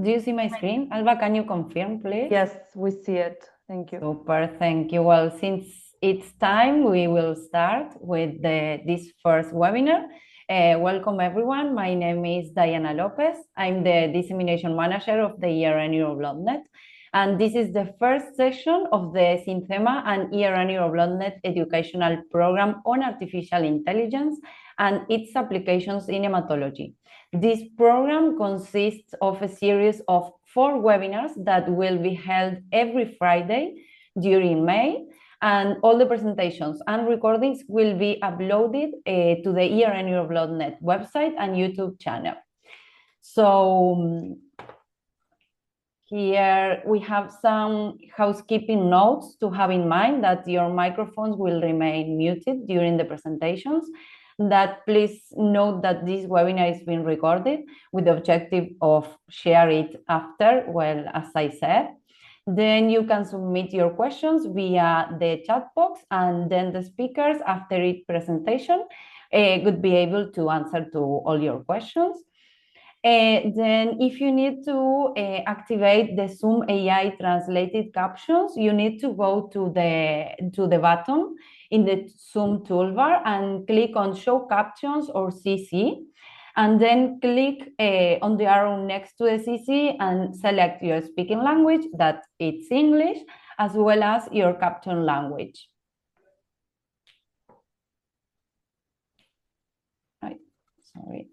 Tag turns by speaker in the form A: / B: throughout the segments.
A: Do you see my screen? Alba, can you confirm, please?
B: Yes, we see it. Thank you.
A: Super, thank you. Well, since it's time, we will start with this first webinar. Welcome, everyone. My name is Diana Lopez. I'm the Dissemination Manager of the ERN-EuroBloodNet. And this is the first session of the SYNTHEMA and ERN-EuroBloodNet educational program on artificial intelligence and its applications in hematology. This program consists of a series of 4 webinars that will be held every Friday during May, and all the presentations and recordings will be uploaded to the ERN-EuroBloodNet website and YouTube channel. So here we have some housekeeping notes to have in mind: that your microphones will remain muted during the presentations, that please note that this webinar is being recorded with the objective of share it after, well, as I said. Then you can submit your questions via the chat box, and then the speakers after each presentation would be able to answer to all your questions. Then if you need to activate the Zoom AI translated captions, you need to go to the button in the Zoom toolbar and click on Show Captions or CC, and then click on the arrow next to the CC and select your speaking language, that it's English, as well as your caption language. Right, sorry.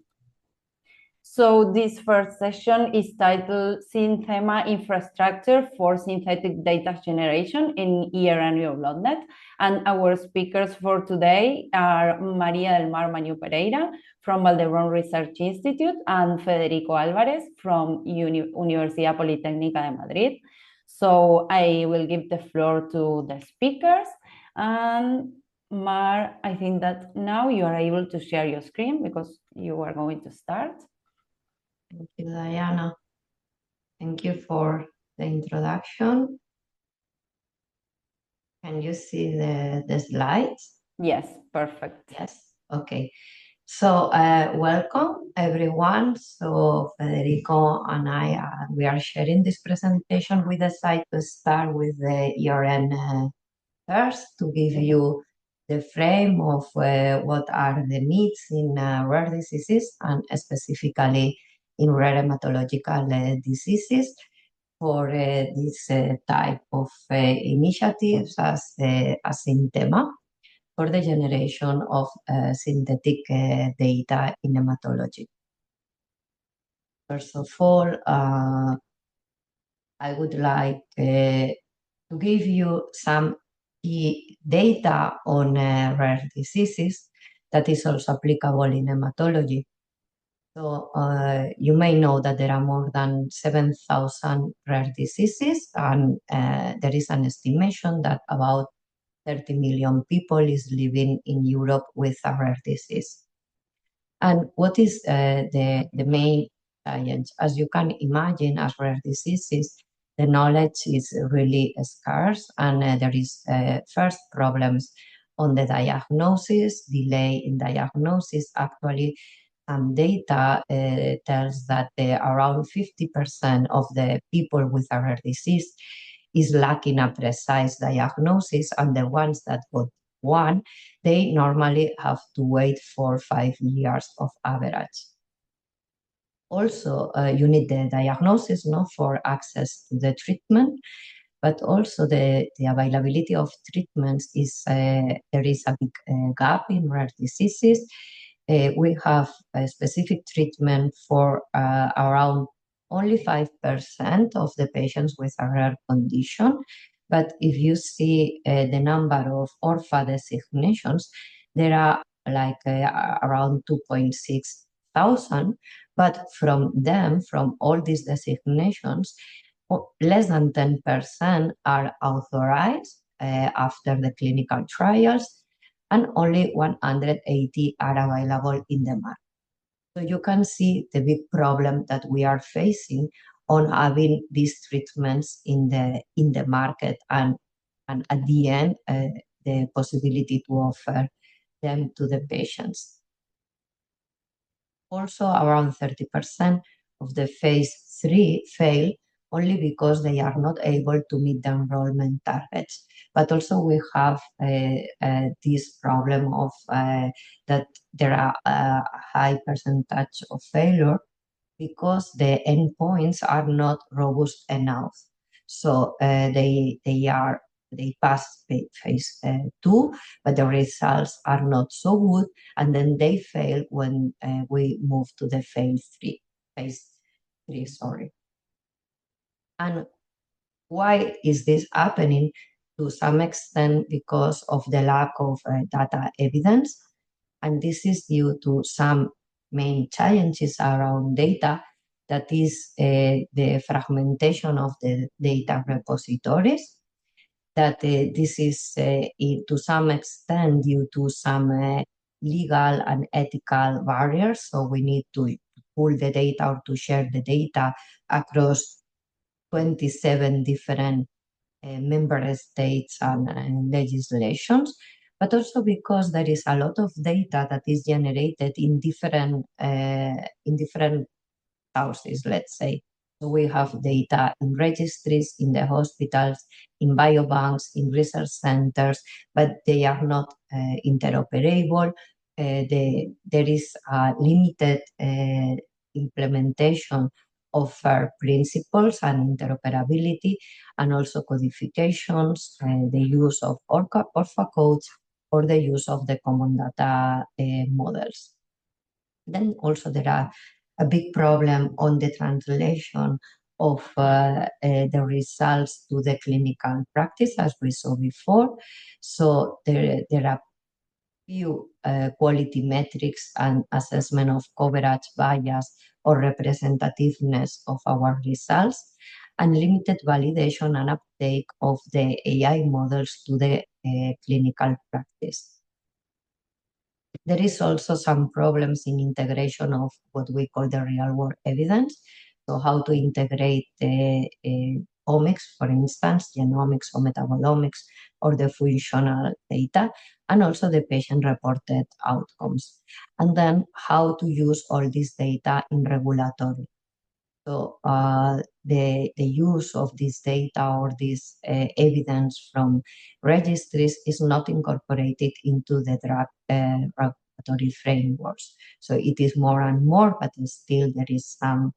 A: So this first session is titled SYNTHEMA Infrastructure for Synthetic Data Generation in ERN-EuroBloodNet. And our speakers for today are Maria del Mar Mañú Pereira from Valdebrón Research Institute and Federico Álvarez from Universidad Politécnica de Madrid. So I will give the floor to the speakers. And Mar, I think that now you are able to share your screen because you are going to start.
C: Thank you, Diana. Thank you for the introduction. Can you see the slides?
A: Yes, perfect.
C: Yes, okay. So welcome, everyone. So Federico and I, we are sharing this presentation. We decided to start with the ERN first to give you the frame of what are the needs in rare diseases and specifically in rare hematological diseases for this type of initiatives as SYNTHEMA for the generation of synthetic data in hematology. First of all, I would like to give you some key data on rare diseases that is also applicable in hematology. So you may know that there are more than 7,000 rare diseases, and there is an estimation that about 30 million people is living in Europe with a rare disease. And what is the main challenge? As you can imagine, as rare diseases, the knowledge is really scarce, and there is first problems on the diagnosis, delay in diagnosis. Actually, data tells that around 50% of the people with a rare disease is lacking a precise diagnosis, and the ones that got one, they normally have to wait for 5 years of average. Also, you need the diagnosis for access to the treatment, but also the availability of treatments is, there is a big gap in rare diseases. We have a specific treatment for around only 5% of the patients with a rare condition. But if you see the number of ORFA designations, there are like around 2.6 thousand. But from them, from all these designations, less than 10% are authorized after the clinical trials, and only 180 are available in the market. So you can see the big problem that we are facing on having these treatments in the market, and at the end, the possibility to offer them to the patients. Also, around 30% of the phase 3 fail only because they are not able to meet the enrollment targets. But also we have this problem of that there are a high percentage of failure because the endpoints are not robust enough. So they pass phase 2, but the results are not so good, and then they fail when we move to the phase 3, sorry. And why is this happening? To some extent because of the lack of data evidence, and this is due to some main challenges around data, that is the fragmentation of the data repositories, that this is to some extent due to some legal and ethical barriers. So we need to pull the data or to share the data across 27 different member states and legislations, but also because there is a lot of data that is generated in different sources, let's say. So we have data in registries, in the hospitals, in biobanks, in research centers, but they are not interoperable. There is a limited implementation of FAIR principles and interoperability, and also codifications, the use of ORFA codes, or the use of the common data models. Then also there are a big problem on the translation of the results to the clinical practice, as we saw before. So there are few quality metrics and assessment of coverage bias or representativeness of our results, and limited validation and uptake of the AI models to the clinical practice. There is also some problems in integration of what we call the real-world evidence. So how to integrate the omics, for instance, genomics or metabolomics, or the functional data, and also the patient-reported outcomes. And then how to use all this data in regulatory. So the use of this data or this evidence from registries is not incorporated into the drug regulatory frameworks. So it is more and more, but still there is some,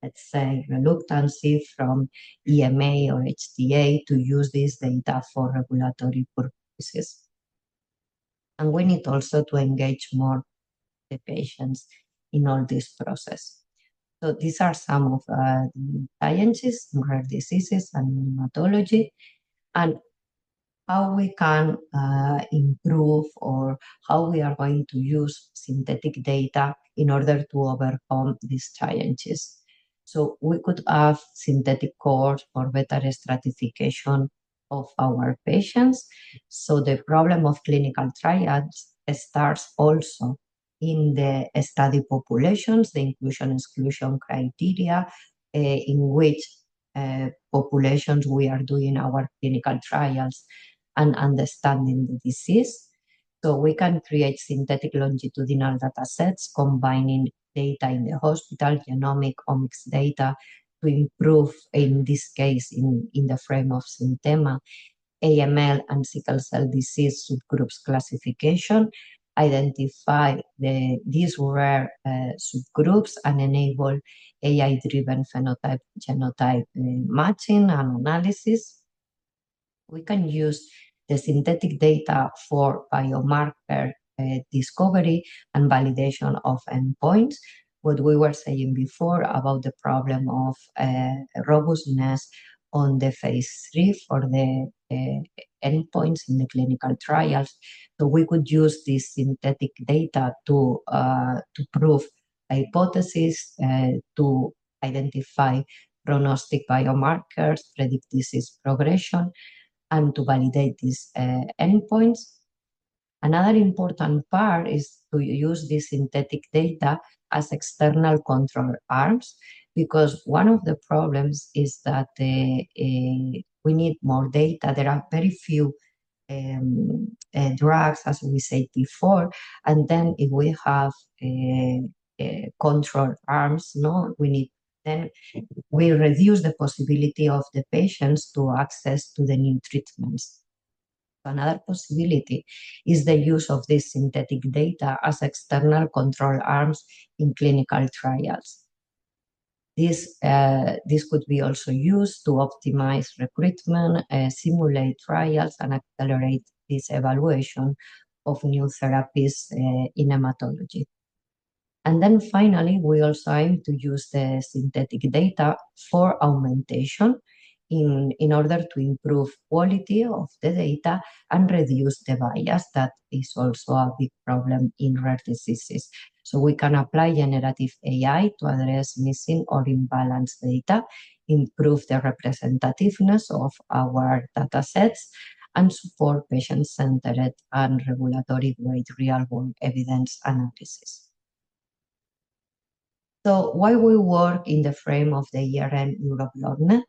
C: let's say, reluctancy from EMA or HTA to use this data for regulatory purposes. And we need also to engage more the patients in all this process. So these are some of the challenges in rare diseases and hematology, and how we can improve, or how we are going to use synthetic data in order to overcome these challenges. So we could have synthetic cohorts for better stratification of our patients. So the problem of clinical trials starts also in the study populations, the inclusion-exclusion criteria, in which populations we are doing our clinical trials and understanding the disease. So we can create synthetic longitudinal data sets combining data in the hospital, genomic, omics data, to improve, in this case, in the frame of SYNTHEMA, AML and sickle cell disease subgroups classification, identify these rare subgroups, and enable AI-driven phenotype-genotype matching and analysis. We can use the synthetic data for biomarker discovery and validation of endpoints. What we were saying before about the problem of robustness on the phase 3 for the endpoints in the clinical trials. So we could use this synthetic data to prove hypotheses, to identify prognostic biomarkers, predict disease progression, and to validate these endpoints. Another important part is to use this synthetic data as external control arms, because one of the problems is that we need more data. There are very few drugs, as we said before, and then if we have control arms, we need then we reduce the possibility of the patients to access to the new treatments. Another possibility is the use of this synthetic data as external control arms in clinical trials. This could be also used to optimize recruitment, simulate trials, and accelerate this evaluation of new therapies in hematology. And then finally, we also aim to use the synthetic data for augmentation in order to improve quality of the data and reduce the bias that is also a big problem in rare diseases. So we can apply generative AI to address missing or imbalanced data, improve the representativeness of our datasets, and support patient-centered and regulatory-grade real-world evidence analysis. So why we work in the frame of the ERN-EuroBloodNet?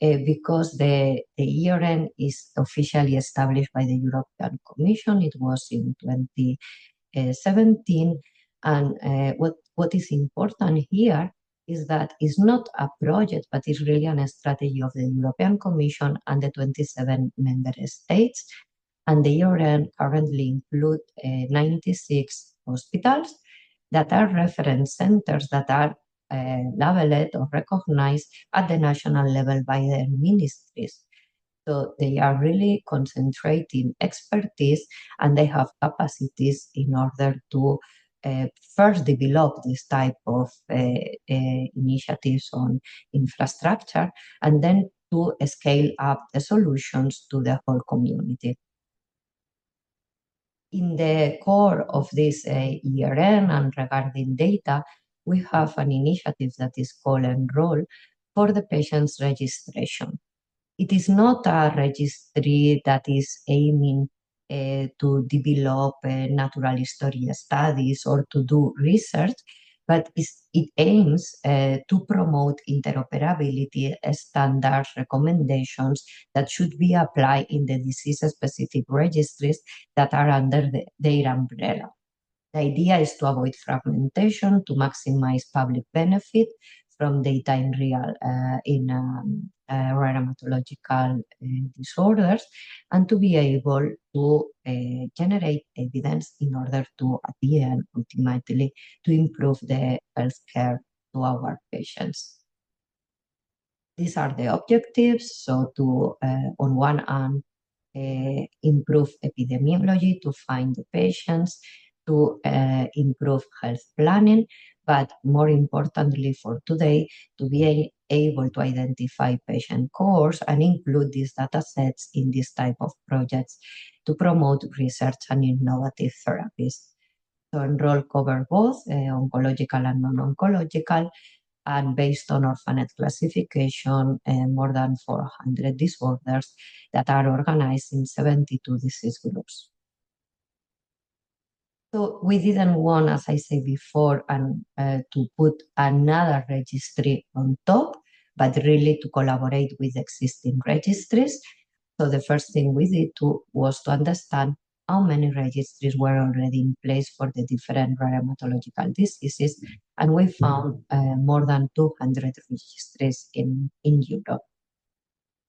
C: Because the ERN is officially established by the European Commission. It was in 2017. And what is important here is that it's not a project, but it's really a strategy of the European Commission and the 27 member states. And the ERN currently include 96 hospitals that are reference centers that are labeled or recognized at the national level by their ministries. So they are really concentrating expertise and they have capacities in order to first develop this type of initiatives on infrastructure and then to scale up the solutions to the whole community. In the core of this ERN and regarding data, we have an initiative that is called Enroll for the patient's registration. It is not a registry that is aiming to develop natural history studies or to do research, but it aims to promote interoperability standards, recommendations that should be applied in the disease-specific registries that are under their umbrella. The idea is to avoid fragmentation, to maximize public benefit from data in rare hematological disorders, and to be able to generate evidence in order to, at the end, ultimately, to improve the healthcare to our patients. These are the objectives. So to, on one hand, improve epidemiology, to find the patients, to improve health planning, but more importantly for today, to be able to identify patient cohorts and include these data sets in this type of projects to promote research and innovative therapies. So Enroll cover both oncological and non-oncological, and based on orphanet classification, more than 400 disorders that are organized in 72 disease groups. So we didn't want, as I said before, to put another registry on top, but really to collaborate with existing registries. So the first thing we did was to understand how many registries were already in place for the different rare hematological diseases, and we found more than 200 registries in Europe.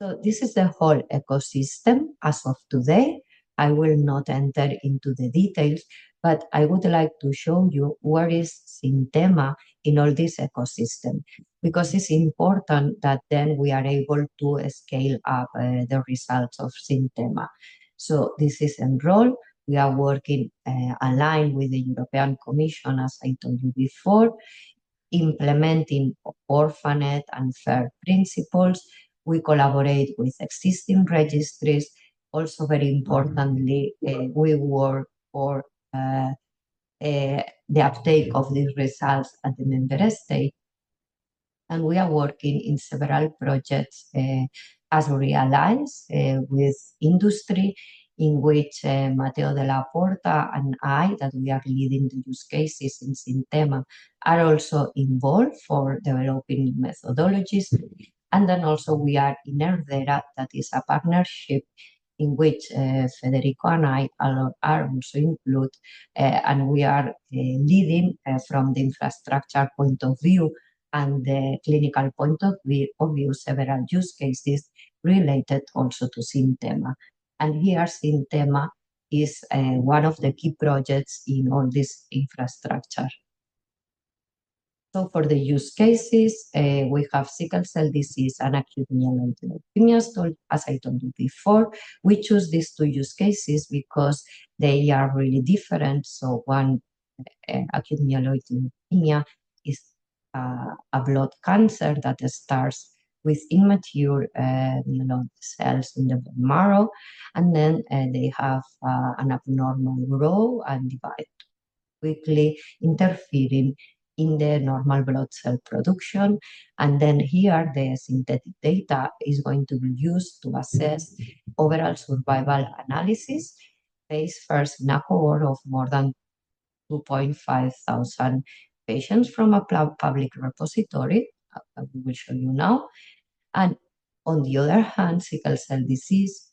C: So this is the whole ecosystem as of today. I will not enter into the details, but I would like to show you where is SYNTHEMA in all this ecosystem, because it's important that then we are able to scale up the results of SYNTHEMA. So this is Enroll. We are working aligned with the European Commission, as I told you before, implementing orphanet and FAIR principles. We collaborate with existing registries. Also, very importantly, we work for the uptake of these results at the member state. And we are working in several projects as realized with industry, in which Mateo de la Porta and I, that we are leading the use cases in SYNTHEMA, are also involved for developing methodologies. And then also we are in Herdera, that is a partnership in which Federico and I are also included, and we are leading from the infrastructure point of view and the clinical point of view, several use cases related also to SYNTHEMA. And here SYNTHEMA is one of the key projects in all this infrastructure. So for the use cases, we have sickle cell disease and acute myeloid leukemia. So as I told you before, we choose these two use cases because they are really different. So one, acute myeloid leukemia, is a blood cancer that starts with immature myeloid cells in the bone marrow, and then they have an abnormal growth and divide, quickly interfering in the normal blood cell production. And then here the synthetic data is going to be used to assess overall survival analysis based first in a cohort of more than 2.5 thousand patients from a public repository. We will show you now. And on the other hand, sickle cell disease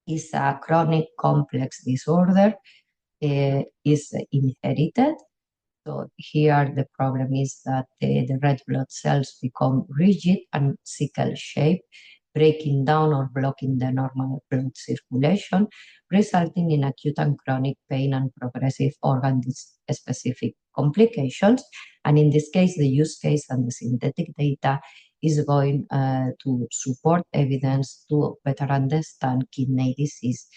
C: is a chronic complex disorder, is inherited. So here the problem is that the red blood cells become rigid and sickle-shaped, breaking down or blocking the normal blood circulation, resulting in acute and chronic pain and progressive organ-specific complications. And in this case, the use case and the synthetic data is going to support evidence to better understand kidney disease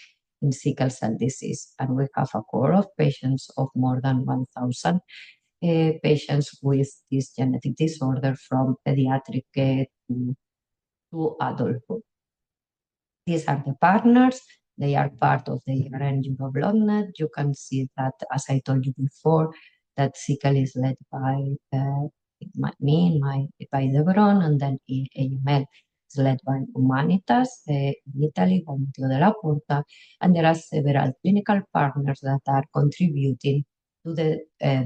C: in sickle cell disease. And we have a cohort of patients of more than 1,000 patients with this genetic disorder from pediatric to adulthood. These are the partners. They are part of the ERN-EuroBloodNet. You can see that, as I told you before, that sickle is led by me, by Debron, and then AML is led by Humanitas in Italy, by Matteo Della Porta, and there are several clinical partners that are contributing to the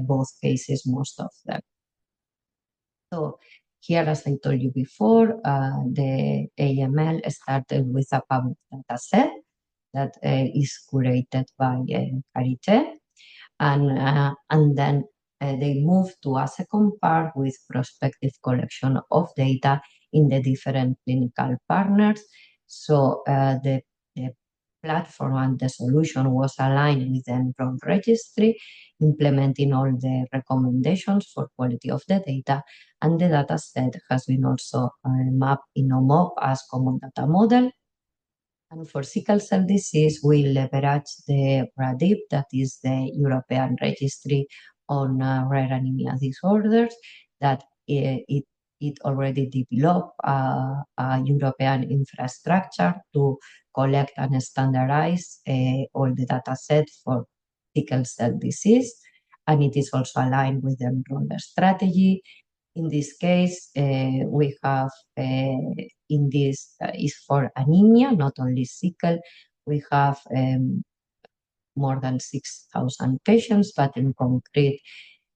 C: both cases, most of them. So here, as I told you before, the AML started with a public data set that is curated by Carité, and then they moved to a second part with prospective collection of data in the different clinical partners. So the platform and the solution was aligned with the ENROL registry, implementing all the recommendations for quality of the data, and the data set has been also mapped in OMOP as common data model. And for sickle cell disease, we leverage the RADIP, that is the European Registry on Rare Anemia Disorders, that it already developed a European infrastructure to collect and standardize all the data set for sickle cell disease. And it is also aligned with the enrollment strategy. In this case, we have, in this is for anemia, not only sickle. We have more than 6,000 patients, but in concrete,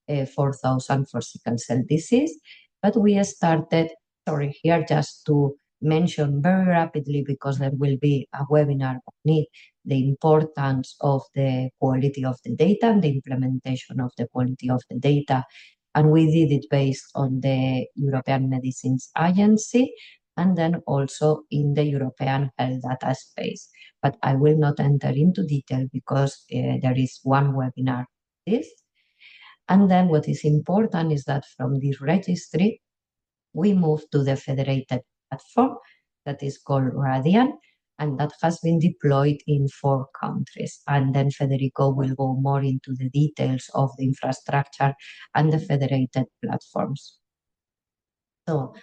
C: 4,000 for sickle cell disease. But we started, sorry, here just to mention very rapidly, because there will be a webinar on it, the importance of the quality of the data and the implementation of the quality of the data. And we did it based on the European Medicines Agency, and then also in the European Health Data Space. But I will not enter into detail because there is one webinar on this. And then what is important is that from this registry, we move to the federated platform that is called Radian, and that has been deployed in 4 countries. And then Federico will go more into the details of the infrastructure and the federated platforms. So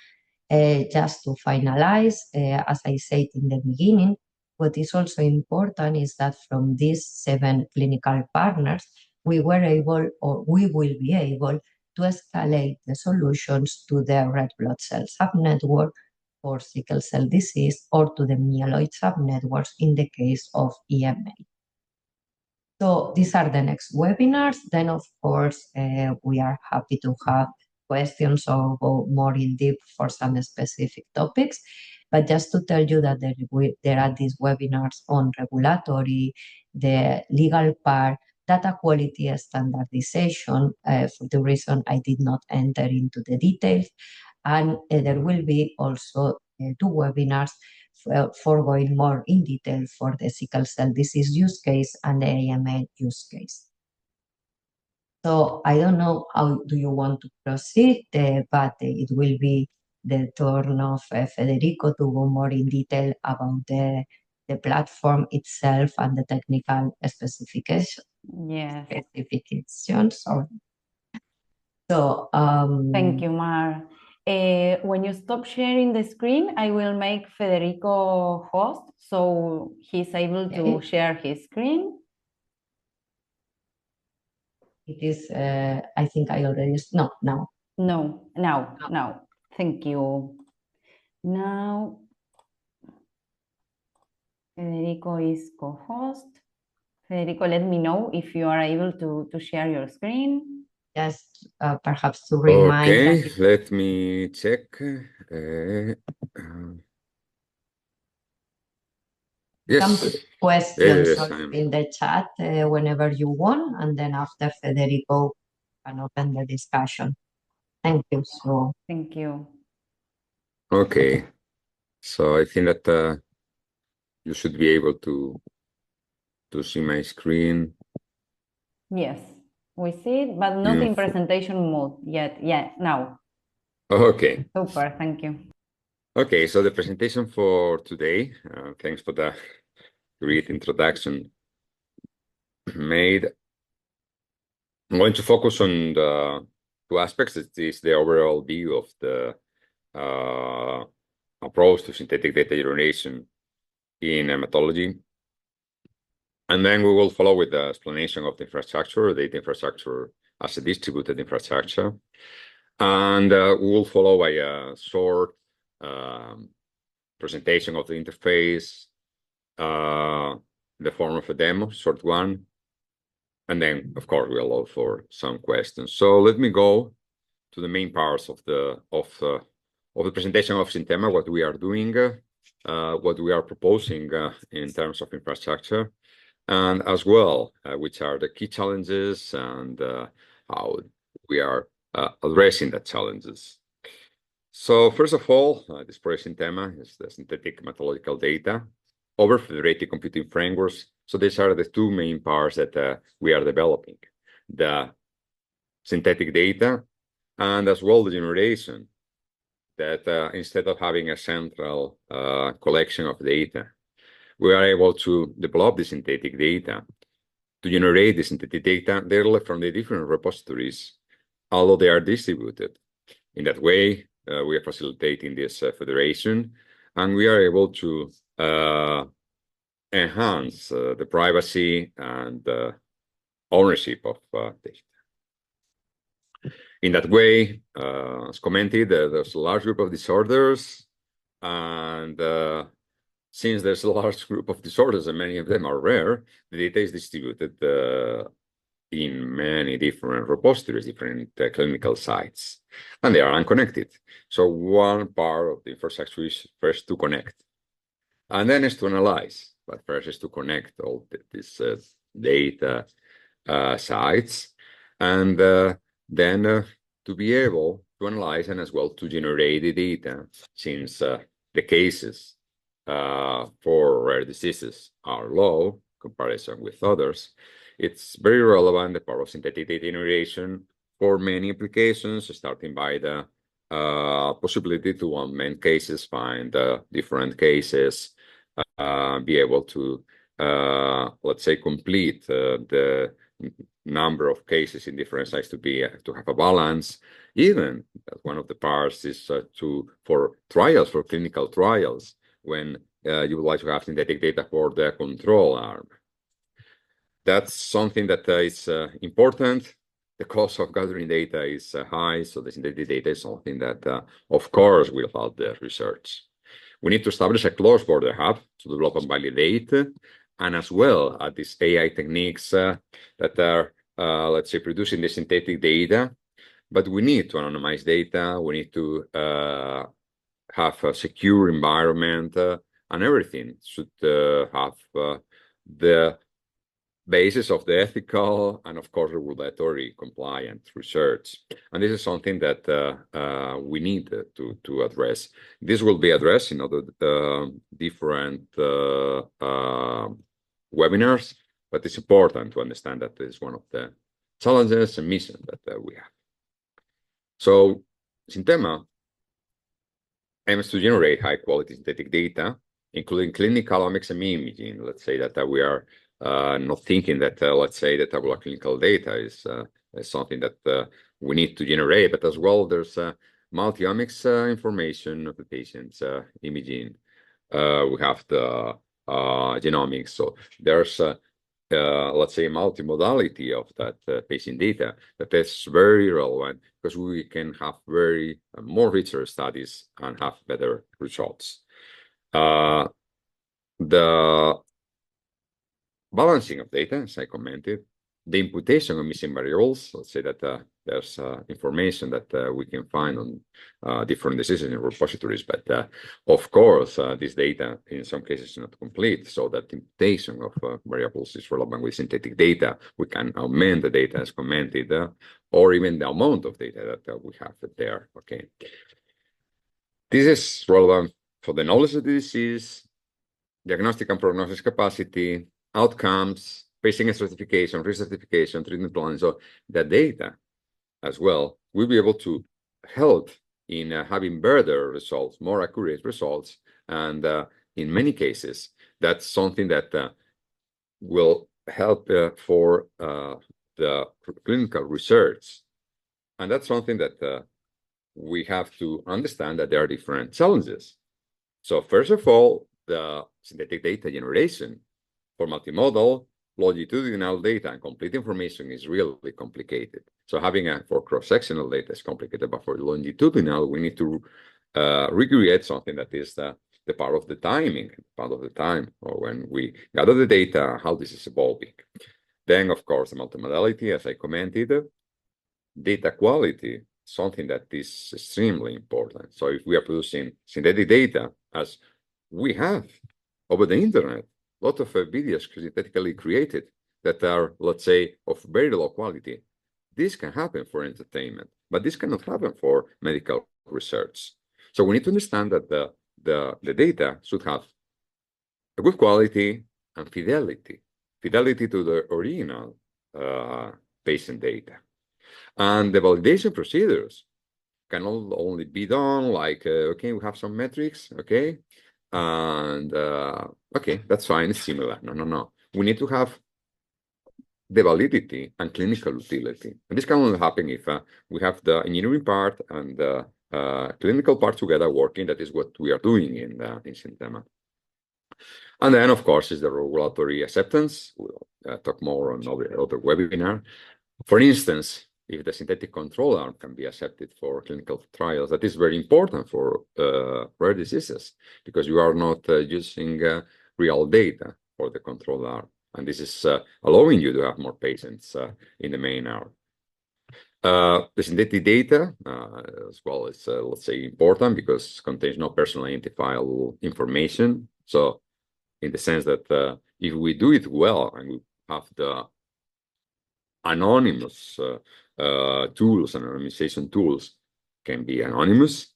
C: just to finalize, as I said in the beginning, what is also important is that from these 7 clinical partners, we were able, or we will be able, to escalate the solutions to the red blood cell subnetwork for sickle cell disease, or to the myeloid subnetworks in the case of EMA. So these are the next webinars. Then, of course, we are happy to have questions or go more in depth for some specific topics. But just to tell you that there are these webinars on regulatory, the legal part, data quality standardization, for the reason I did not enter into the details. And there will be also 2 webinars for going more in detail for the sickle cell disease use case and the AML use case. So I don't know how do you want to proceed, but it will be the turn of Federico to go more in detail about the platform itself and the technical specifications.
A: Yes.
C: So
A: thank you, Mar. When you stop sharing the screen, I will make Federico host so he's able to share his screen.
C: It is, I think I already, no, now.
A: No, now. Thank you. Now, Federico is co-host. Federico, let me know if you are able to share your screen.
C: Just perhaps to remind.
D: Okay, let me check. Yes.
C: Questions in the chat whenever you want, and then after Federico can open the discussion. Thank you. So
A: thank you.
D: Okay, so I think that you should be able to see my screen.
A: Yes, we see it, but not in presentation mode yet. Yeah, now.
D: Okay.
A: Super, thank you.
D: Okay, so the presentation for today, thanks for the great introduction made. I'm going to focus on the 2 aspects. It is the overall view of the approach to synthetic data generation in hematology. And then we will follow with the explanation of the infrastructure, data infrastructure as a distributed infrastructure. And we will follow by a short presentation of the interface, the form of a demo, short one. And then, of course, we'll allow for some questions. So let me go to the main parts of the presentation of SYNTHEMA, what we are doing, what we are proposing in terms of infrastructure, and as well, which are the key challenges and how we are addressing the challenges. So first of all, this project SYNTHEMA is the synthetic hematological data over federated computing frameworks. So these are the 2 main parts that we are developing: the synthetic data and as well the generation, that instead of having a central collection of data, we are able to develop the synthetic data, to generate the synthetic data directly from the different repositories, although they are distributed. In that way, we are facilitating this federation, and we are able to enhance the privacy and ownership of data. In that way, as commented, there's a large group of disorders, and since there's a large group of disorders and many of them are rare, the data is distributed in many different repositories, different clinical sites, and they are unconnected. So one part of the infrastructure is first to connect, and then is to analyze. But first is to connect all these data sites, and then to be able to analyze and as well to generate the data, since the cases for rare diseases are low in comparison with others. It's very relevant, the power of synthetic data generation, for many applications, starting by the possibility to augment cases, find different cases, be able to, let's say, complete the number of cases in different sites to have a balance. Even one of the parts is for trials, for clinical trials, when you would like to have synthetic data for the control arm. That's something that is important. The cost of gathering data is high, so the synthetic data is something that, of course, will help the research. We need to establish a cross-border hub to develop and validate, and as well these AI techniques that are, let's say, producing the synthetic data. But we need to anonymize data. We need to have a secure environment, and everything should have the basis of the ethical and, of course, regulatory compliant research. And this is something that we need to address. This will be addressed in other different webinars, but it's important to understand that this is one of the challenges and missions that we have. So SYNTHEMA aims to generate high-quality synthetic data, including clinical omics and imaging. Let's say that we are not thinking that, let's say, that our clinical data is something that we need to generate, but as well, there's multi-omics information of the patient's imaging. We have the genomics. So there's, let's say, multimodality of that patient data that is very relevant because we can have more richer studies and have better results. The balancing of data, as I commented, the imputation of missing variables. Let's say that there's information that we can find on different diseases in repositories, but of course, this data in some cases is not complete. So that imputation of variables is relevant with synthetic data. We can augment the data as commented, or even the amount of data that we have there. Okay, this is relevant for the knowledge of the disease, diagnostic and prognosis capacity, outcomes, patient stratification, risk stratification, treatment planning. So the data as well will be able to help in having better results, more accurate results. And in many cases, that's something that will help for the clinical research. And that's something that we have to understand that there are different challenges. So first of all, the synthetic data generation for multimodal, longitudinal data and complete information is really complicated. So having for cross-sectional data is complicated, but for longitudinal, we need to recreate something that is the part of the timing, part of the time, or when we gather the data, how this is evolving. Then, of course, the multimodality, as I commented, data quality, something that is extremely important. So if we are producing synthetic data, as we have over the internet, a lot of videos synthetically created that are, let's say, of very low quality. This can happen for entertainment, but this cannot happen for medical research. So we need to understand that the data should have a good quality and fidelity to the original patient data. And the validation procedures can only be done like, okay, we have some metrics, okay, and okay, that's fine, it's similar. No. We need to have the validity and clinical utility. And this can only happen if we have the engineering part and the clinical part together working. That is what we are doing in SYNTHEMA. And then, of course, is the regulatory acceptance. We'll talk more on other webinar. For instance, if the synthetic control arm can be accepted for clinical trials, that is very important for rare diseases because you are not using real data for the control arm. And this is allowing you to have more patients in the main arm. The synthetic data as well is, let's say, important because it contains no personal identifiable information. So in the sense that if we do it well and we have the anonymous tools and anonymization tools can be anonymous.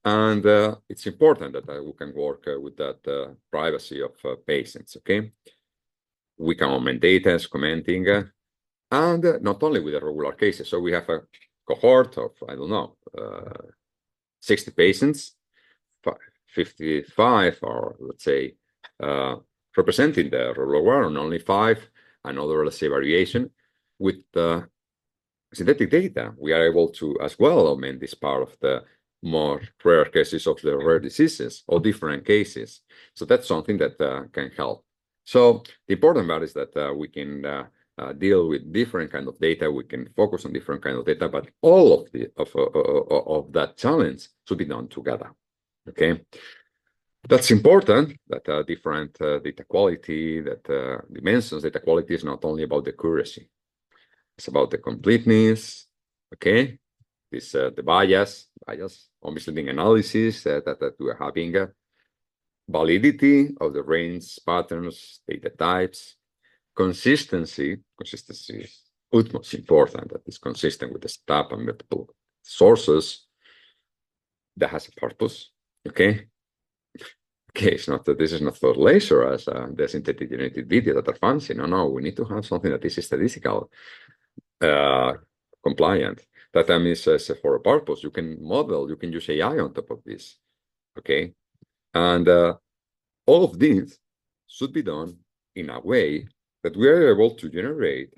D: And it's important that we can work with that privacy of patients, okay? We can augment data as commenting, and not only with the regular cases. So we have a cohort of, I don't know, 60 patients, 55 or let's say representing the regular and only 5, another, let's say, variation. With synthetic data, we are able to as well augment this part of the more rare cases of the rare diseases or different cases. So that's something that can help. So the important part is that we can deal with different kind of data. We can focus on different kind of data, but all of that challenge should be done together. Okay, that's important. That different data quality, that dimensions. Data quality is not only about the accuracy. It's about the completeness, okay? This the bias, misleading analysis that we are having, validity of the range, patterns, data types, consistency is utmost important, that is consistent with the step and multiple sources that has a purpose. Okay, it's not that this is not for laser as the synthetic generated video that are fancy. No, we need to have something that is statistical compliant. That means for a purpose. You can model, you can use AI on top of this. Okay, and all of this should be done in a way that we are able to generate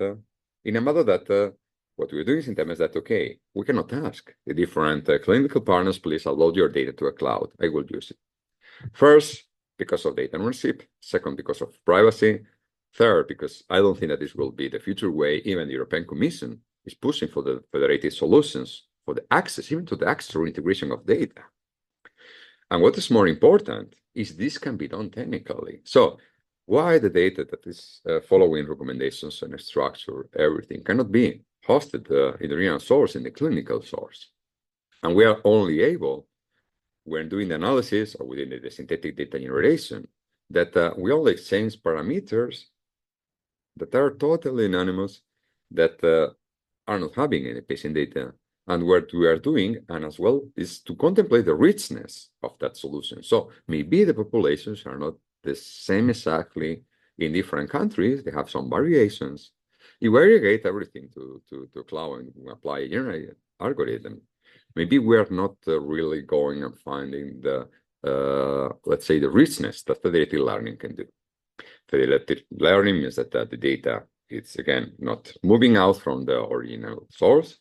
D: in a matter that what we're doing in SYNTHEMA is that, okay, we cannot ask the different clinical partners, please upload your data to a cloud. I will use it. First, because of data ownership. Second, because of privacy. Third, because I don't think that this will be the future way. Even the European Commission is pushing for the federated solutions for the access, even to the access or integration of data. And what is more important is this can be done technically. So why the data that is following recommendations and structure, everything cannot be hosted in the real source, in the clinical source. And we are only able, when doing the analysis or within the synthetic data generation, that we only exchange parameters that are totally anonymous, that are not having any patient data. And what we are doing, and as well, is to contemplate the richness of that solution. So maybe the populations are not the same exactly in different countries. They have some variations. If we aggregate everything to cloud and apply a generated algorithm, maybe we are not really going and finding the, let's say, the richness that federated learning can do. Federated learning means that the data, it's again not moving out from the original source,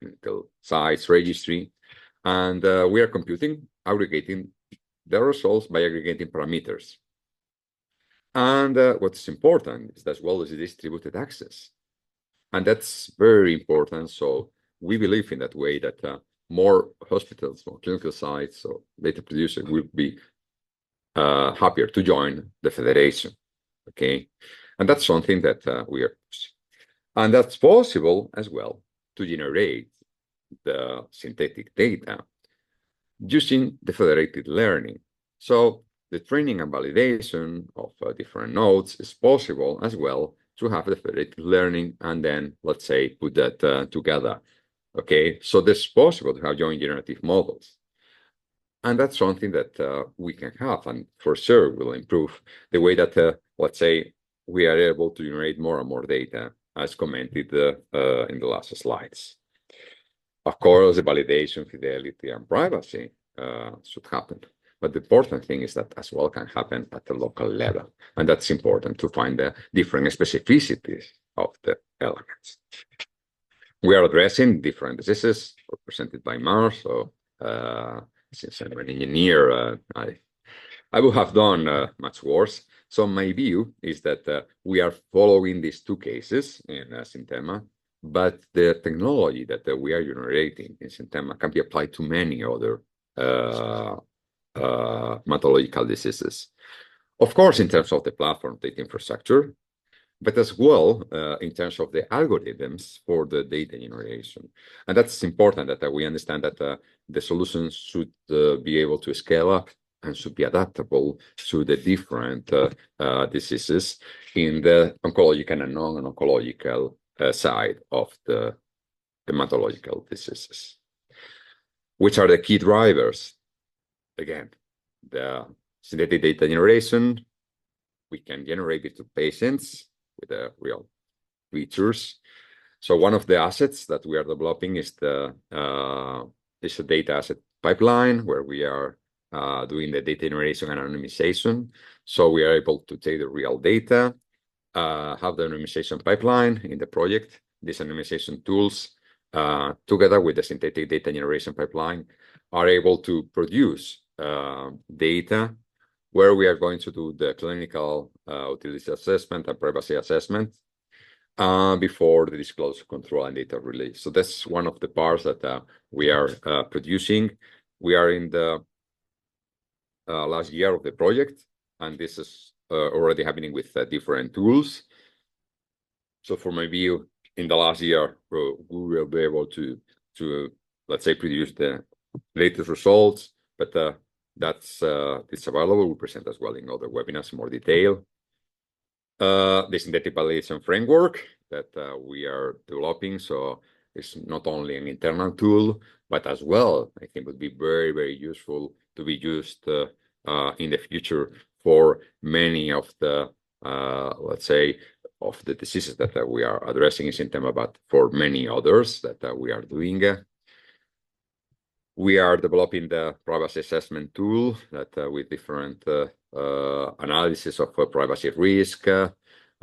D: clinical sites, registry, and we are computing, aggregating the results by aggregating parameters. And what's important is as well as the distributed access. And that's very important. So we believe in that way that more hospitals, more clinical sites, or data producers will be happier to join the federation. Okay, and that's something that we are pushing. And that's possible as well to generate the synthetic data using the federated learning. So the training and validation of different nodes is possible as well to have the federated learning and then, let's say, put that together. Okay, so it's possible to have joint generative models. And that's something that we can have, and for sure will improve the way that, let's say, we are able to generate more and more data, as commented in the last slides. Of course, the validation, fidelity, and privacy should happen. But the important thing is that as well can happen at the local level. And that's important to find the different specificities of the elements. We are addressing different diseases represented by Mars. So since I'm an engineer, I would have done much worse. So my view is that we are following these two cases in SYNTHEMA, but the technology that we are generating in SYNTHEMA can be applied to many other hematological diseases. Of course, in terms of the platform data infrastructure, but as well in terms of the algorithms for the data generation. And that's important that we understand that the solutions should be able to scale up and should be adaptable to the different diseases in the oncological and non-oncological side of the hematological diseases. Which are the key drivers? Again, the synthetic data generation, we can generate it to patients with the real features. So one of the assets that we are developing is a data asset pipeline where we are doing the data generation and anonymization. So we are able to take the real data, have the anonymization pipeline in the project. These anonymization tools, together with the synthetic data generation pipeline, are able to produce data where we are going to do the clinical utility assessment and privacy assessment before the disclosure control and data release. So that's one of the parts that we are producing. We are in the last year of the project, and this is already happening with different tools. So for my view, in the last year, we will be able to let's say, produce the latest results, but that's it's available. We'll present as well in other webinars in more detail. the synthetic validation framework that we are developing. So it's not only an internal tool, but as well, I think would be very, very useful to be used in the future for many of the, let's say, of the diseases that we are addressing in SYNTHEMA, but for many others that we are doing. We are developing the privacy assessment tool that with different analysis of privacy risk,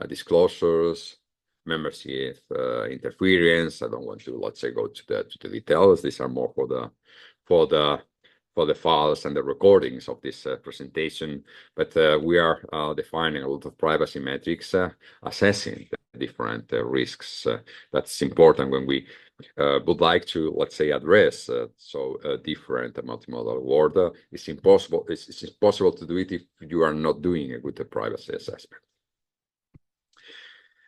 D: disclosures, membership interference. I don't want to, let's say, go to the details. These are more for the files and the recordings of this presentation. But we are defining a lot of privacy metrics, assessing the different risks. That's important when we would like to, let's say, address different multimodal world. It's impossible. It's impossible to do it if you are not doing a good privacy assessment.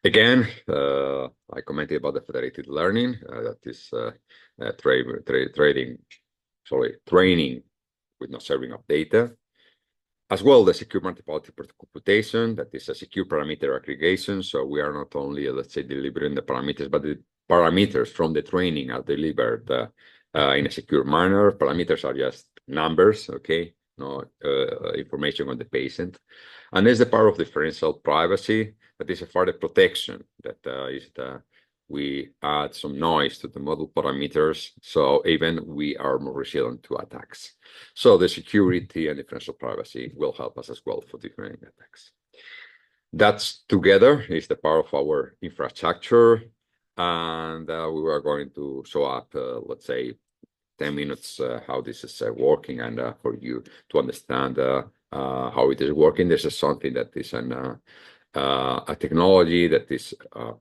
D: Again, I commented about the federated learning. That is training with no serving of data. As well, the secure multimodal computation, that is a secure parameter aggregation. So we are not only, let's say, delivering the parameters, but the parameters from the training are delivered in a secure manner. Parameters are just numbers, okay? No information on the patient. And there's the part of differential privacy, that is a further protection that we add some noise to the model parameters, so even we are more resilient to attacks. So the security and differential privacy will help us as well for different attacks. That's together is the part of our infrastructure, and we are going to show up, let's say, 10 minutes how this is working, and for you to understand how it is working. This is something that is a technology that is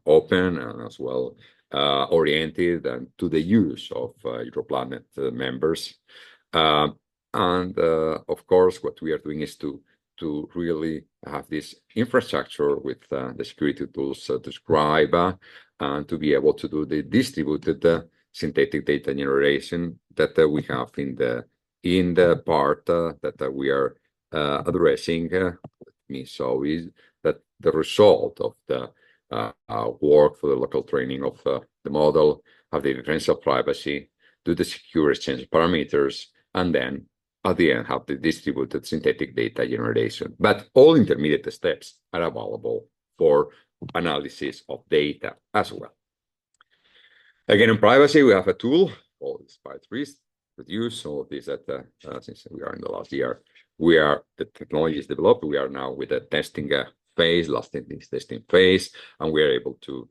D: open and as well oriented and to the use of EuroBloodNet members. And of course, what we are doing is to really have this infrastructure with the security tools to describe and to be able to do the distributed synthetic data generation that we have in the part that we are addressing. So is that the result of the work for the local training of the model, have the differential privacy, do the secure exchange parameters, and then at the end have the distributed synthetic data generation. But all intermediate steps are available for analysis of data as well. Again, in privacy, we have a tool called Spice Risk Reduce. All of this that since we are in the last year, the technology is developed. We are now with the testing phase, testing phase, and we are able to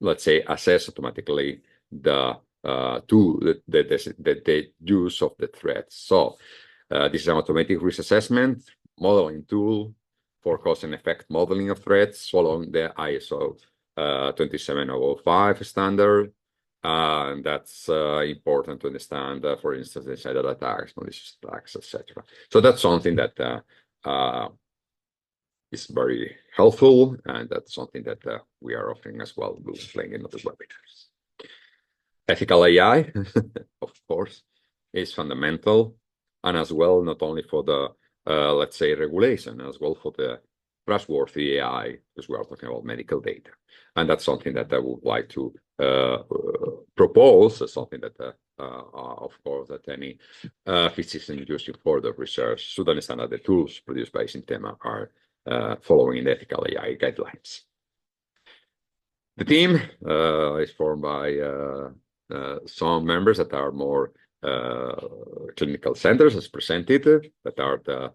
D: let's say, assess automatically the the use of the threats. So this is an automatic risk assessment modeling tool for cause and effect modeling of threats following the ISO 27005 standard. And that's important to understand, for instance, the cyber attacks, malicious attacks, etc. So that's something that is very helpful, and that's something that we are offering as well. We'll explain in other webinars. Ethical AI, of course, is fundamental, and as well, not only for the, let's say, regulation, as well for the trustworthy AI, because we are talking about medical data. And that's something that I would like to propose, something that, of course, that any physician using for the research should understand that the tools produced by SYNTHEMA are following the ethical AI guidelines. The team is formed by some members that are more clinical centers, as presented, that are the,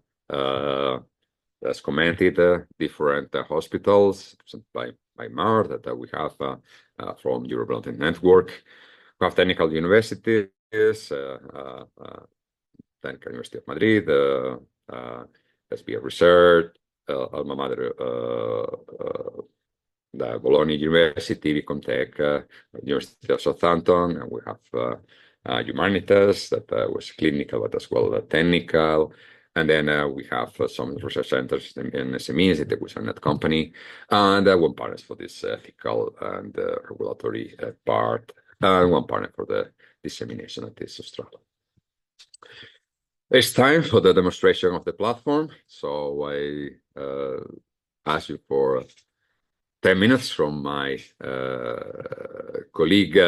D: as commented, different hospitals by MAR that we have from EuroBloodNet network. We have technical universities, Technical University of Madrid, SBA Research, alma mater, the Bologna University, Vicomtech, University of Southampton, and we have Humanitas that was clinical, but as well technical. And then we have some research centers in SMEs that was a net company, and one partner for this ethical and regulatory part, and one partner for the dissemination of this Australia. It's time for the demonstration of the platform. So I ask you for 10 minutes from my colleague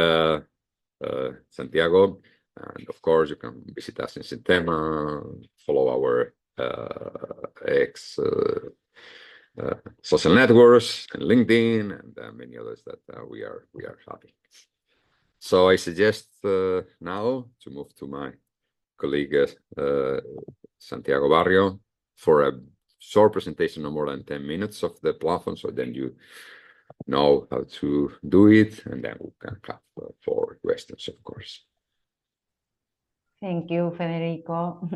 D: Santiago. And of course, you can visit us in SYNTHEMA, follow our social networks and LinkedIn and many others that we are having. So I suggest now to move to my colleague Santiago Barrio for a short presentation, no more than 10 minutes of the platform, so then you know how to do it, and then we can have 4 questions, of course.
A: Thank you, Federico.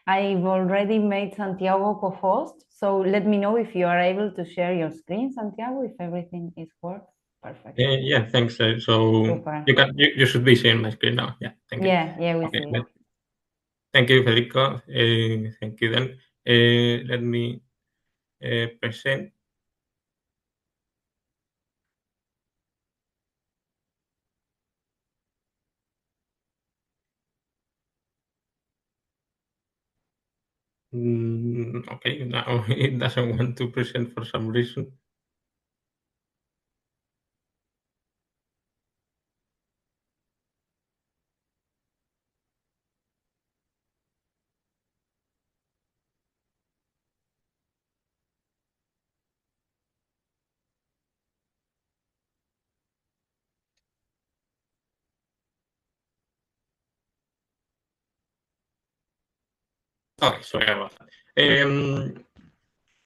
A: I've already made Santiago co-host, so let me know if you are able to share your screen, Santiago, if everything is works. Perfect.
E: Yeah, thanks. So you should be seeing my screen now. Yeah, thank you.
A: Yeah, we
E: okay,
A: see it.
E: Thank you, Federico. Thank you. Then let me present. Okay, now it doesn't want to present for some reason. Okay, sorry about that.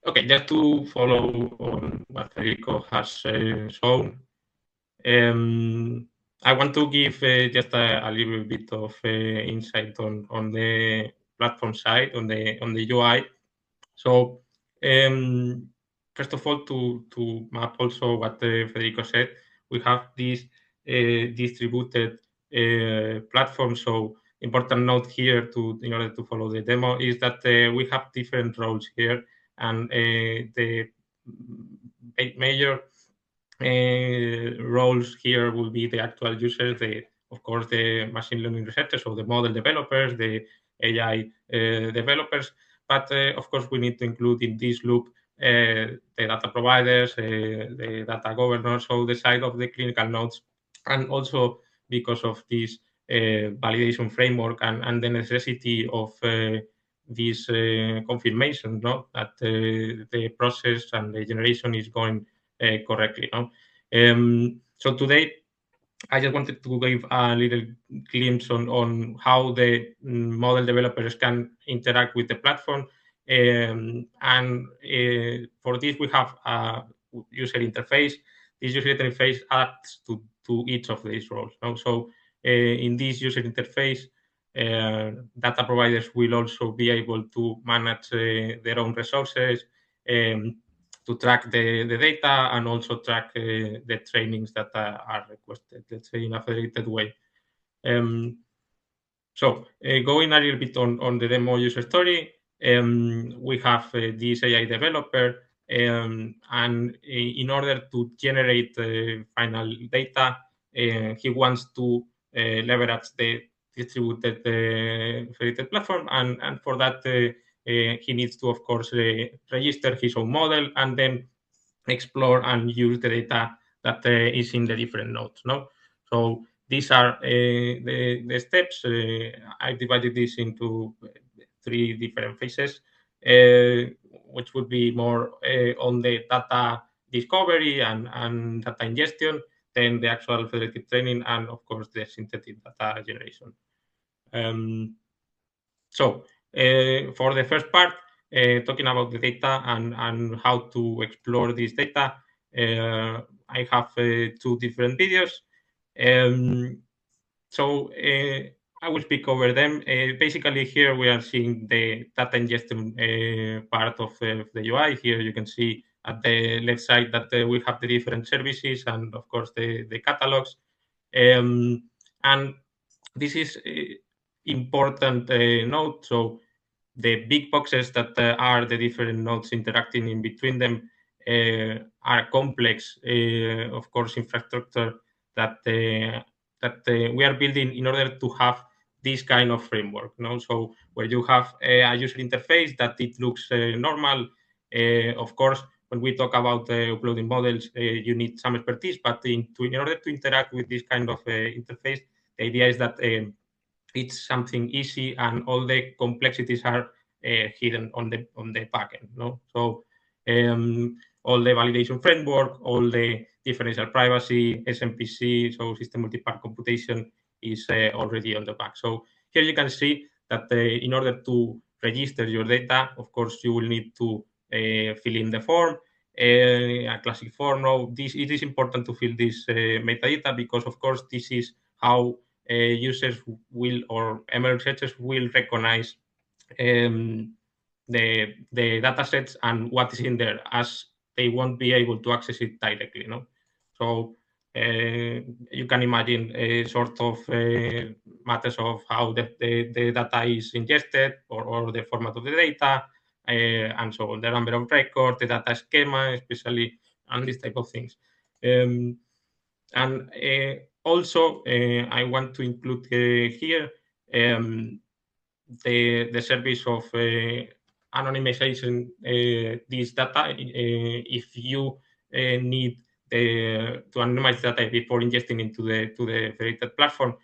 E: Okay, just to follow on what Federico has shown, I want to give just a little bit of insight on the platform side, on the UI. So, first of all, to map also what Federico said, we have this distributed platform. So, important note here in order to follow the demo is that we have different roles here, and the major roles here will be the actual users, of course, the machine learning researchers, so the model developers, the AI developers. But of course, we need to include in this loop the data providers, the data governors, so the side of the clinical nodes, and also because of this validation framework and the necessity of this confirmation, no? That the process and the generation is going correctly. No? So today, I just wanted to give a little glimpse on how the model developers can interact with the platform. And for this, we have a user interface. This user interface adds to each of these roles. No? So in this user interface, data providers will also be able to manage their own resources, to track the data and also track the trainings that are requested, let's say, in a federated way. So going a little bit on the demo user story, we have this AI developer, and in order to generate final data, he wants to leverage the distributed federated platform, and for that he needs to, of course, register his own model and then explore and use the data that is in the different nodes. No, so these are the steps. I divided this into 3 different phases, which would be more on the data discovery and data ingestion, then the actual federated training, and of course the synthetic data generation. So for the first part, talking about the data and how to explore this data, I have 2 different videos. So I will speak over them. Basically, here we are seeing the data ingestion part of the UI. Here you can see at the left side that we have the different services and, of course, the catalogs. And this is important note. So the big boxes that are the different nodes interacting in between them are complex, of course, infrastructure that we are building in order to have this kind of framework. No? So where you have a user interface that it looks normal, of course, when we talk about uploading models, you need some expertise, but in order to interact with this kind of interface, the idea is that it's something easy and all the complexities are hidden on the backend. No, so all the validation framework, all the differential privacy, SMPC, so system multi-part computation is already on the back. So here you can see that in order to register your data, of course, you will need to fill in the form, a classic form. Now, it is important to fill this metadata because, of course, this is how users will, or ML researchers will recognize the data sets and what is in there, as they won't be able to access it directly. No, so you can imagine a sort of matters of how the data is ingested, or the format of the data, and so on, the number of records, the data schema, especially, and these type of things. And also, I want to include here the service of anonymization this data. If you need to anonymize data before ingesting into the federated platform,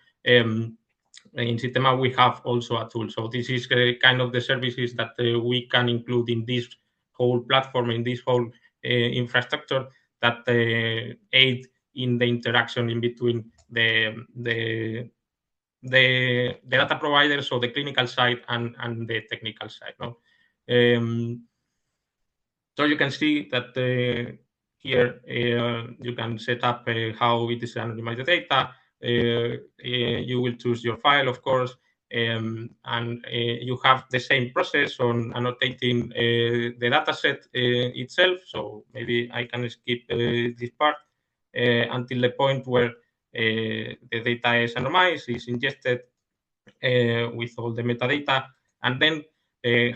E: in SYNTHEMA we have also a tool. So this is kind of the services that we can include in this whole platform, in this whole infrastructure, that aid in the interaction in between the data provider, so the clinical side and the technical side. No? So you can see that here you can set up how it is anonymized the data. You will choose your file, of course, and you have the same process on annotating the dataset itself. So maybe I can skip this part until the point where the data is anonymized, is ingested with all the metadata, and then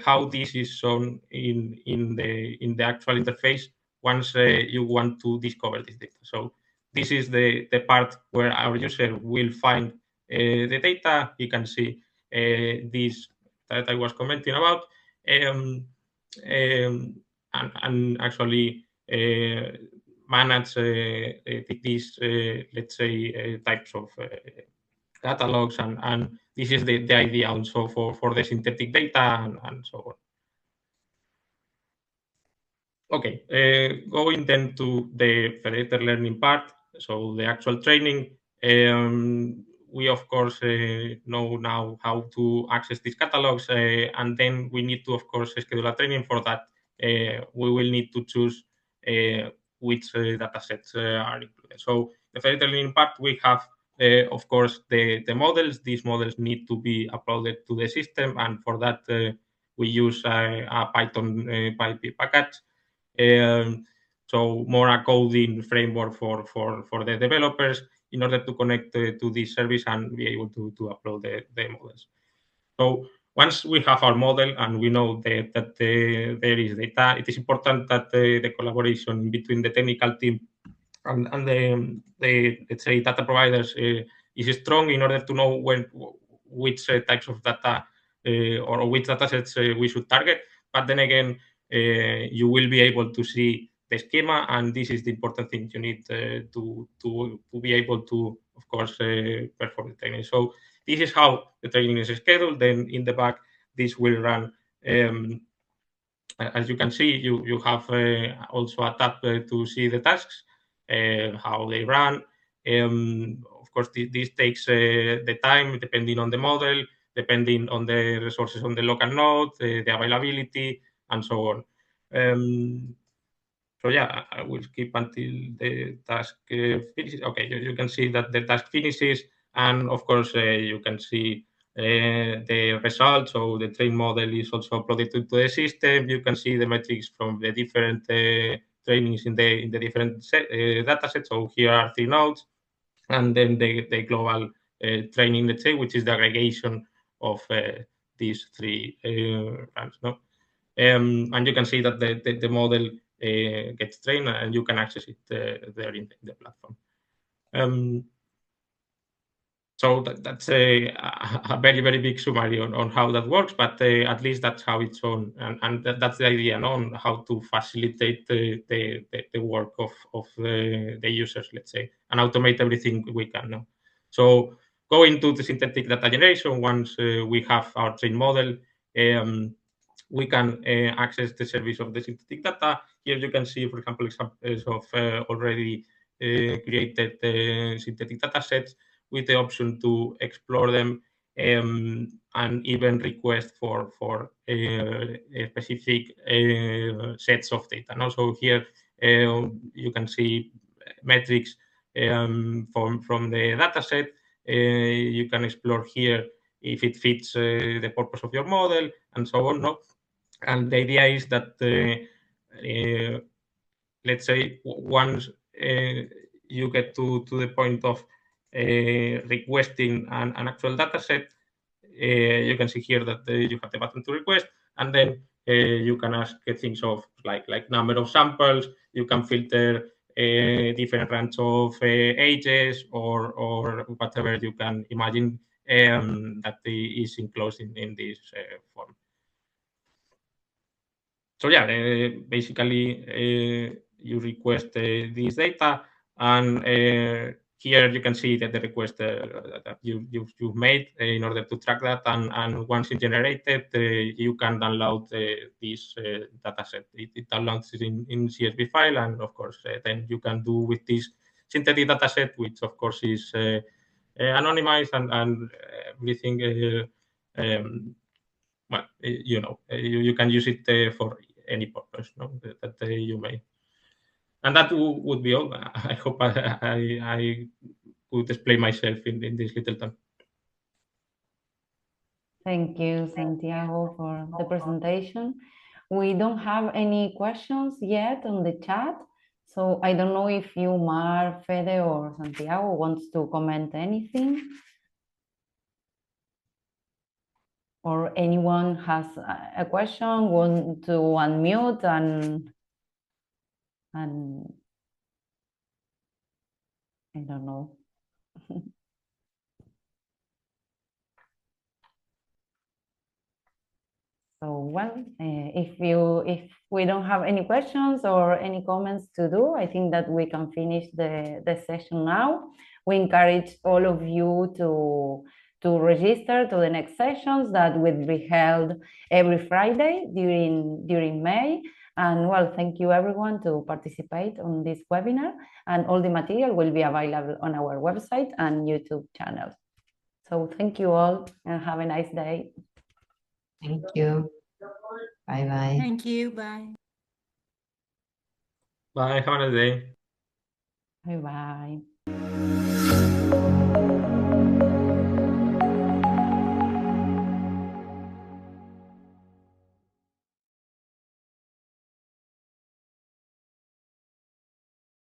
E: how this is shown in the actual interface once you want to discover this data. So this is the part where our user will find the data. You can see this that I was commenting about, and actually manage these, let's say, types of catalogs, and this is the idea also for the synthetic data and so on. Okay, going then to the federated learning part, so the actual training. We of course know now how to access these catalogs, and then we need to, of course, schedule a training. For that, we will need to choose which datasets are included. So the federated learning part, we have of course the models. These models need to be uploaded to the system, and for that we use a Python PyPy package. So more a coding framework for the developers in order to connect to this service and be able to upload the models. So once we have our model and we know that there is data, it is important that the collaboration between the technical team and the let's say data providers is strong in order to know which types of data or which datasets we should target. But then again, you will be able to see the schema, and this is the important thing you need to be able to, of course, perform the training. So this is how the training is scheduled. Then in the back, this will run. As you can see, you have also a tab to see the tasks, how they run. Of course, this takes the time depending on the model, depending on the resources on the local node, the availability, and so on. So yeah, I will skip until the task finishes. Okay, you can see that the task finishes, and of course you can see the results. So the trained model is also uploaded to the system. You can see the metrics from the different trainings in the different data sets. So here are 3 nodes, and then the global training, let's say, which is the aggregation of these 3 runs. No? And you can see that the model gets trained, and you can access it there in the platform. So that's a very, very big summary on how that works, but at least that's how it's shown, and that's the idea, no, on how to facilitate the work of the users, let's say, and automate everything we can. No? So going to the synthetic data generation, once we have our trained model, we can access the service of the synthetic data. Here you can see, for example, examples of already created synthetic data sets, with the option to explore them and even request for specific sets of data. And also here you can see metrics from the data set. You can explore here if it fits the purpose of your model and so on. No? And the idea is that, let's say, once you get to the point of requesting an actual data set, you can see here that you have the button to request, and then you can ask things of like number of samples. You can filter different range of ages or whatever you can imagine that is enclosed in this form. So yeah, basically you request this data, and here you can see that the request that you've made in order to track that, and once it's generated, you can download this data set. It downloads it in CSV file, and of course then you can do with this synthetic data set, which of course is anonymized and everything. Well, you can use it for any purpose, no, that you may. And that would be all. I hope I could explain myself in this little time.
A: Thank you, Santiago, for the presentation. We don't have any questions yet on the chat, so I don't know if you, Mar, Fede, or Santiago wants to comment anything. Or anyone has a question, want to unmute and I don't know. So well, if we don't have any questions or any comments to do, I think that we can finish the session now. We encourage all of you to register to the next sessions that will be held every Friday during May. And well, thank you everyone to participate on this webinar, and all the material will be available on our website and YouTube channel. So thank you all and have a nice day.
C: Thank you. Bye-bye.
F: Thank you. Bye.
E: Bye. Have a nice day.
A: Bye-bye.